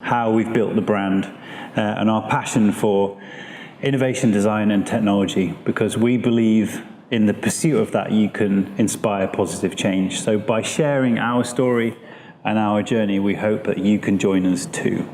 how we've built the brand and our passion for innovation, design and technology, because we believe in the pursuit of that you can inspire positive change. So by sharing our story and our journey, we hope that you can join us too.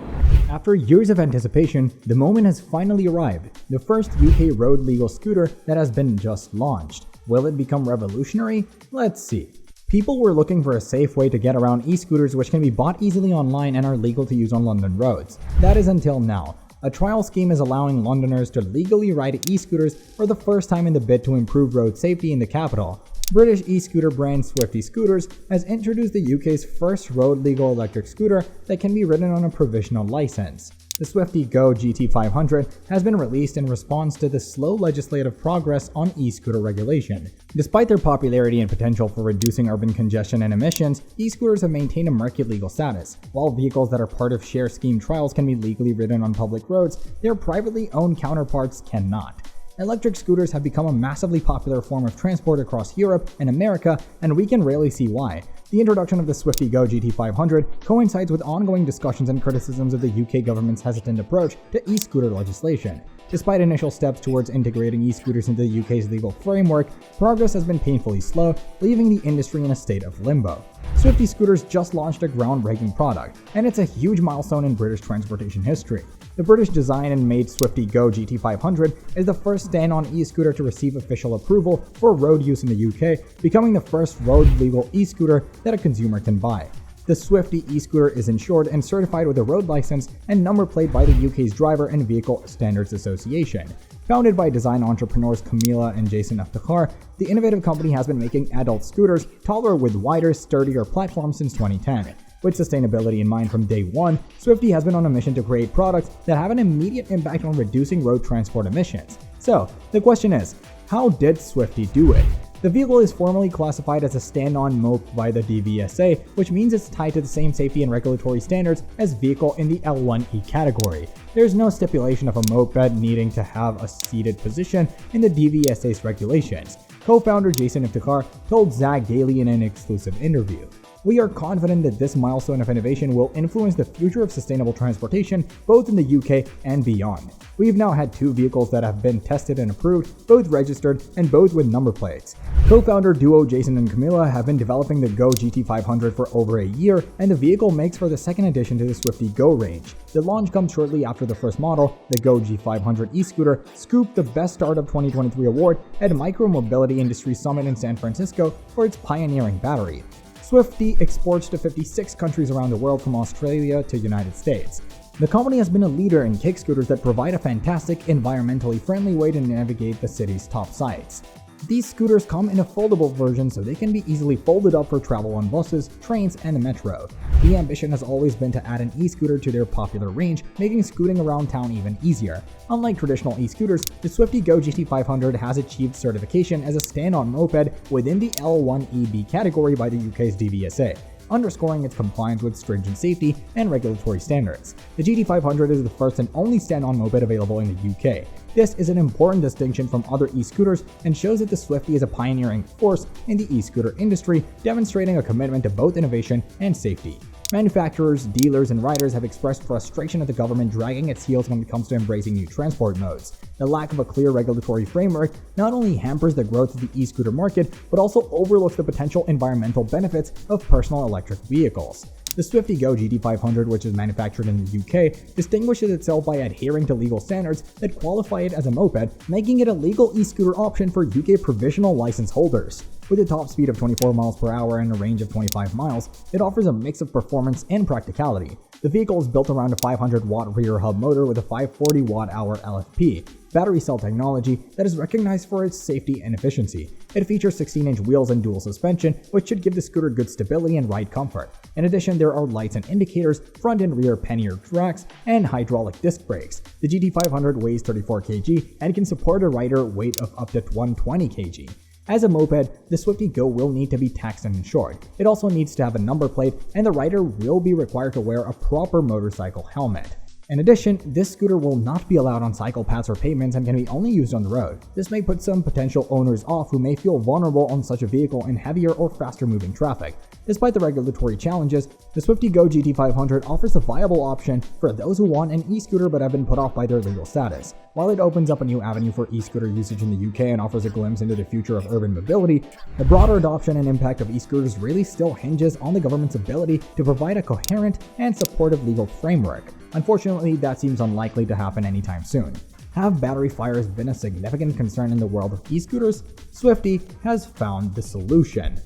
After years of anticipation, the moment has finally arrived. The first UK road legal scooter that has been just launched. Will it become revolutionary? Let's see. People were looking for a safe way to get around e-scooters which can be bought easily online and are legal to use on London roads. That is until now. A trial scheme is allowing Londoners to legally ride e-scooters for the first time in the bid to improve road safety in the capital. British e-scooter brand Swifty Scooters has introduced the UK's first road legal electric scooter that can be ridden on a provisional license. The Swifty Go GT500 has been released in response to the slow legislative progress on e-scooter regulation. Despite their popularity and potential for reducing urban congestion and emissions, e-scooters have maintained a murky legal status. While vehicles that are part of share scheme trials can be legally ridden on public roads, their privately owned counterparts cannot. Electric scooters have become a massively popular form of transport across Europe and America, and we can rarely see why. The introduction of the Swifty Go GT500 coincides with ongoing discussions and criticisms of the UK government's hesitant approach to e-scooter legislation. Despite initial steps towards integrating e-scooters into the UK's legal framework, progress has been painfully slow, leaving the industry in a state of limbo. Swifty Scooters just launched a groundbreaking product, and it's a huge milestone in British transportation history. The British designed and made Swifty Go GT500 is the first stand-on e-scooter to receive official approval for road use in the UK, becoming the first road legal e-scooter that a consumer can buy. The Swifty e-scooter is insured and certified with a road license and number plate by the UK's Driver and Vehicle Standards Association. Founded by design entrepreneurs Camila and Jason Iftikhar, the innovative company has been making adult scooters taller with wider, sturdier platforms since 2010. With sustainability in mind from day one, Swifty has been on a mission to create products that have an immediate impact on reducing road transport emissions. So, the question is, how did Swifty do it? The vehicle is formally classified as a stand-on mope by the DVSA, which means it's tied to the same safety and regulatory standards as vehicle in the L1E category. There's no stipulation of a moped needing to have a seated position in the DVSA's regulations. Co-founder Jason Iftikhar told Zag Daily in an exclusive interview. We are confident that this milestone of innovation will influence the future of sustainable transportation both in the UK and beyond. We've now had 2 vehicles that have been tested and approved, both registered and both with number plates. Co-founder duo Jason and Camila have been developing the Go GT500 for over a year, and the vehicle makes for the second addition to the Swifty Go range. The launch comes shortly after the first model, the Go G500 e-scooter, scooped the Best Startup 2023 award at Micro Mobility Industry Summit in San Francisco for its pioneering battery. Swifty exports to 56 countries around the world from Australia to United States. The company has been a leader in kick scooters that provide a fantastic, environmentally friendly way to navigate the city's top sites. These scooters come in a foldable version so they can be easily folded up for travel on buses, trains, and the metro. The ambition has always been to add an e-scooter to their popular range, making scooting around town even easier. Unlike traditional e-scooters, the Swifty Go GT500 has achieved certification as a stand-on moped within the L1EB category by the UK's DVSA, underscoring its compliance with stringent safety and regulatory standards. The GT500 is the first and only stand-on moped available in the UK. This is an important distinction from other e-scooters and shows that the Swifty is a pioneering force in the e-scooter industry, demonstrating a commitment to both innovation and safety. Manufacturers, dealers, and riders have expressed frustration at the government dragging its heels when it comes to embracing new transport modes. The lack of a clear regulatory framework not only hampers the growth of the e-scooter market, but also overlooks the potential environmental benefits of personal electric vehicles. The Swifty Go GT500, which is manufactured in the UK, distinguishes itself by adhering to legal standards that qualify it as a moped, making it a legal e-scooter option for UK provisional license holders. With a top speed of 24 miles per hour and a range of 25 miles, it offers a mix of performance and practicality. The vehicle is built around a 500-watt rear hub motor with a 540 watt-hour LFP, battery cell technology that is recognized for its safety and efficiency. It features 16-inch wheels and dual suspension, which should give the scooter good stability and ride comfort. In addition, there are lights and indicators, front and rear pannier tracks, and hydraulic disc brakes. The GT500 weighs 34 kg and can support a rider weight of up to 120 kg. As a moped, the Swifty Go will need to be taxed and insured. It also needs to have a number plate, and the rider will be required to wear a proper motorcycle helmet. In addition, this scooter will not be allowed on cycle paths or pavements and can be only used on the road. This may put some potential owners off who may feel vulnerable on such a vehicle in heavier or faster moving traffic. Despite the regulatory challenges, the Swifty Go GT500 offers a viable option for those who want an e-scooter but have been put off by their legal status. While it opens up a new avenue for e-scooter usage in the UK and offers a glimpse into the future of urban mobility, the broader adoption and impact of e-scooters really still hinges on the government's ability to provide a coherent and supportive legal framework. Unfortunately, that seems unlikely to happen anytime soon. Have battery fires been a significant concern in the world of e-scooters? Swifty has found the solution.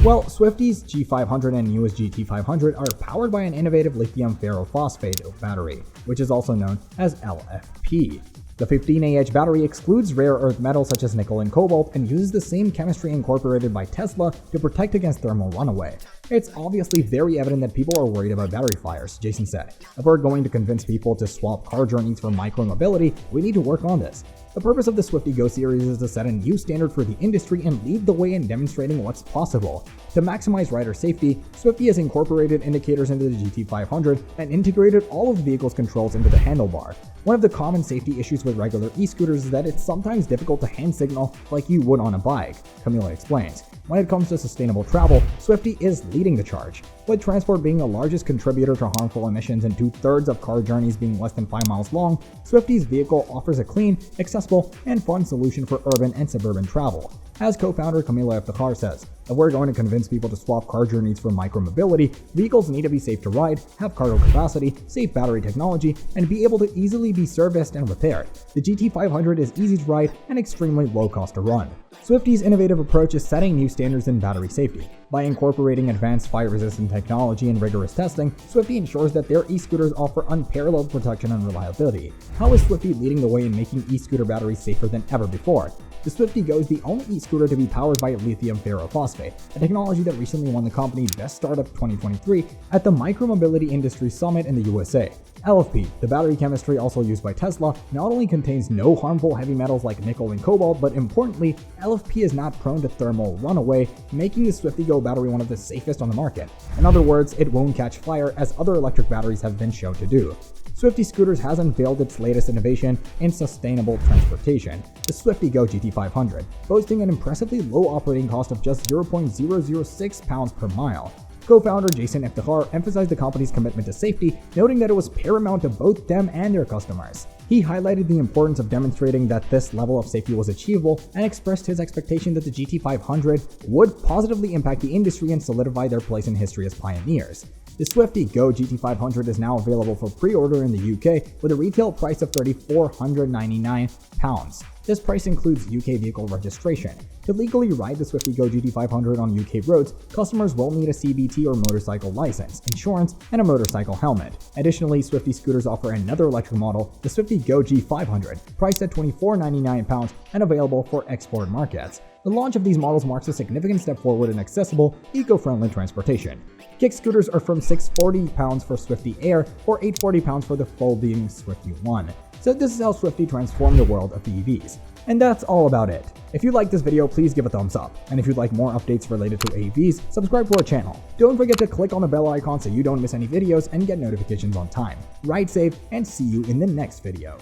Well, Swifty's G500 and newest GT500 are powered by an innovative lithium ferrophosphate battery, which is also known as LFP. The 15Ah battery excludes rare earth metals such as nickel and cobalt and uses the same chemistry incorporated by Tesla to protect against thermal runaway. It's obviously very evident that people are worried about battery fires, Jason said. If we're going to convince people to swap car journeys for micromobility, we need to work on this. The purpose of the Swifty Go series is to set a new standard for the industry and lead the way in demonstrating what's possible. To maximize rider safety, Swifty has incorporated indicators into the GT500 and integrated all of the vehicle's controls into the handlebar. One of the common safety issues with regular e-scooters is that it's sometimes difficult to hand signal like you would on a bike, Camila explains. When it comes to sustainable travel, Swifty is leading the charge. With transport being the largest contributor to harmful emissions and 2/3 of car journeys being less than 5 miles long, Swifty's vehicle offers a clean, accessible, and fun solution for urban and suburban travel. As co-founder Camila Iftikhar says, if we're going to convince people to swap car journeys for micromobility, vehicles need to be safe to ride, have cargo capacity, safe battery technology, and be able to easily be serviced and repaired. The GT500 is easy to ride and extremely low cost to run. Swifty's innovative approach is setting new standards in battery safety. By incorporating advanced fire-resistant technology and rigorous testing, Swifty ensures that their e-scooters offer unparalleled protection and reliability. How is Swifty leading the way in making e-scooter batteries safer than ever before? The Swifty Go is the only e-scooter to be powered by lithium ferrophosphate, a technology that recently won the company Best Startup 2023 at the Micromobility Industry Summit in the USA. LFP, the battery chemistry also used by Tesla, not only contains no harmful heavy metals like nickel and cobalt, but importantly, LFP is not prone to thermal runaway, making the Swifty Go battery one of the safest on the market. In other words, it won't catch fire as other electric batteries have been shown to do. Swifty Scooters has unveiled its latest innovation in sustainable transportation, the Swifty Go GT500, boasting an impressively low operating cost of just 0.006 pounds per mile. Co-founder Jason Iftikhar emphasized the company's commitment to safety, noting that it was paramount to both them and their customers. He highlighted the importance of demonstrating that this level of safety was achievable and expressed his expectation that the GT500 would positively impact the industry and solidify their place in history as pioneers. The Swifty Go GT500 is now available for pre-order in the UK with a retail price of £3,499. This price includes UK vehicle registration. To legally ride the Swifty Go GT500 on UK roads, customers will need a CBT or motorcycle license, insurance, and a motorcycle helmet. Additionally, Swifty scooters offer another electric model, the Swifty Go G500, priced at £24.99 and available for export markets. The launch of these models marks a significant step forward in accessible, eco-friendly transportation. Kick scooters are from £640 for Swifty Air or £840 for the folding Swifty One. So this is how Swifty transformed the world of EVs. And that's all about it. If you liked this video, please give a thumbs up. And if you'd like more updates related to AVs, subscribe to our channel. Don't forget to click on the bell icon so you don't miss any videos and get notifications on time. Ride safe and see you in the next video.